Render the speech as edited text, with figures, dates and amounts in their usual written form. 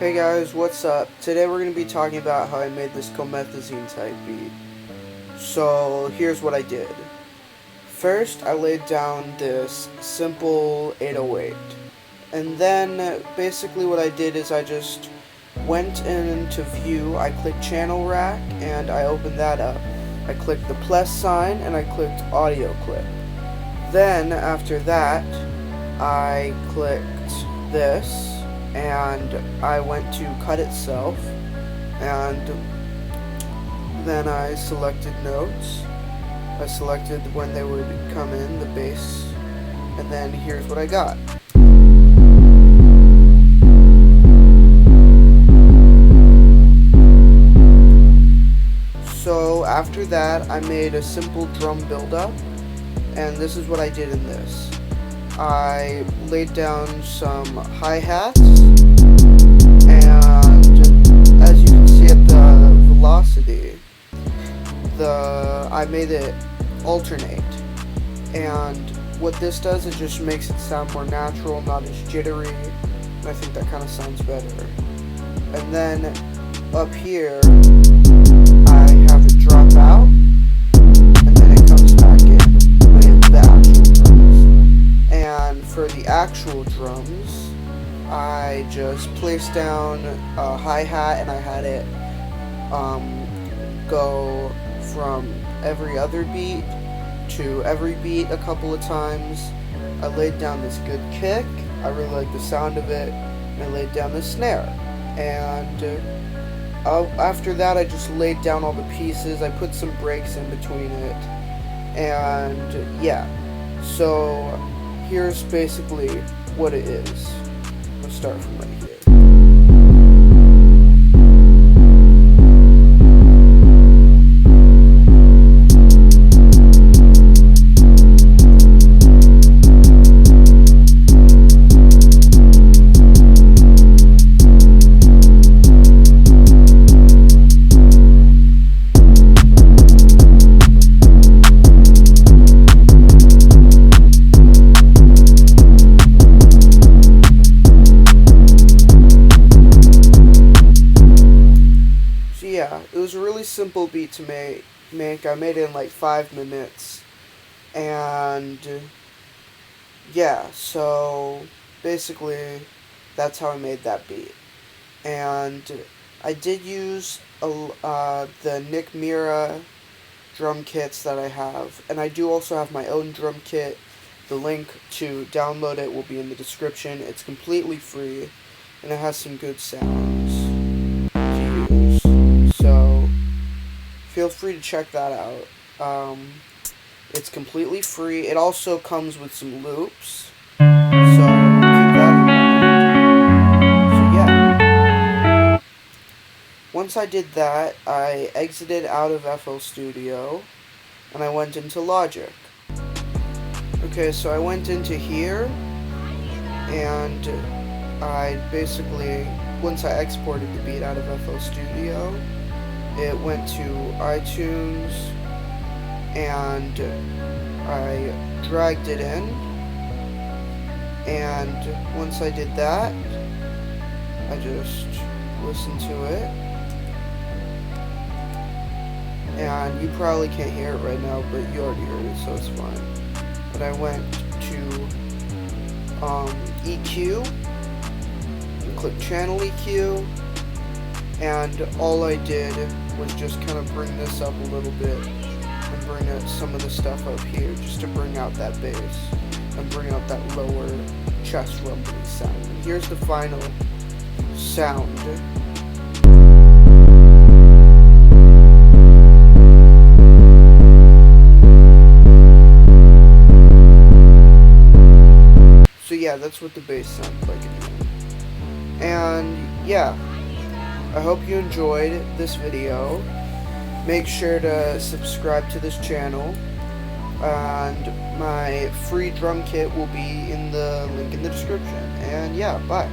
Hey guys, what's up? Today we're going to be talking about how I made this Comethazine type beat. So here's what I did. First, I laid down this simple 808. And then basically what I did is I just went into view, I clicked channel rack, and I opened that up. I clicked the plus sign, and I clicked audio clip. Then, after that, I clicked this, and I went to cut itself, and then I selected notes. I selected when they would come in, the bass, and then here's what I got. So after that, I made a simple drum build-up, and this is what I did in this. I laid down some hi-hats, and as you can see at the velocity, I made it alternate, and what this does is just makes it sound more natural, not as jittery, and I think that kind of sounds better. And then up here, I have it drop out, and then it comes back in with the actual drums. And for the actual drums, I just placed down a hi-hat, and I had it go from every other beat to every beat a couple of times. I laid down this good kick, I really like the sound of it, and I laid down the snare. And after that, I just laid down all the pieces. I put some breaks in between it, and yeah. So here's basically what it is. Let's start from right here. Yeah, it was a really simple beat to make. I made it in like 5 minutes. And yeah, so basically that's how I made that beat. And I did use the Nick Mira drum kits that I have, and I do also have my own drum kit. The link to download it will be in the description. It's completely free, and it has some good sounds to use. So feel free to check that out. It's completely free. It also comes with some loops, so keep that in mind. So yeah, once I did that, I exited out of FL Studio, and I went into Logic. Okay, so I went into here, and I basically, once I exported the beat out of FL Studio, it went to iTunes, and I dragged it in, and once I did that, I just listened to it, and you probably can't hear it right now, but you already heard it, so it's fine. But I went to EQ, and clicked channel EQ, and all I did was just kind of bring this up a little bit and bring out some of the stuff up here just to bring out that bass and bring out that lower chest rumbling sound. And here's the final sound. So yeah, that's what the bass sounds like in the end. And yeah, I hope you enjoyed this video. Make sure to subscribe to this channel, and my free drum kit will be in the link in the description. And yeah, bye.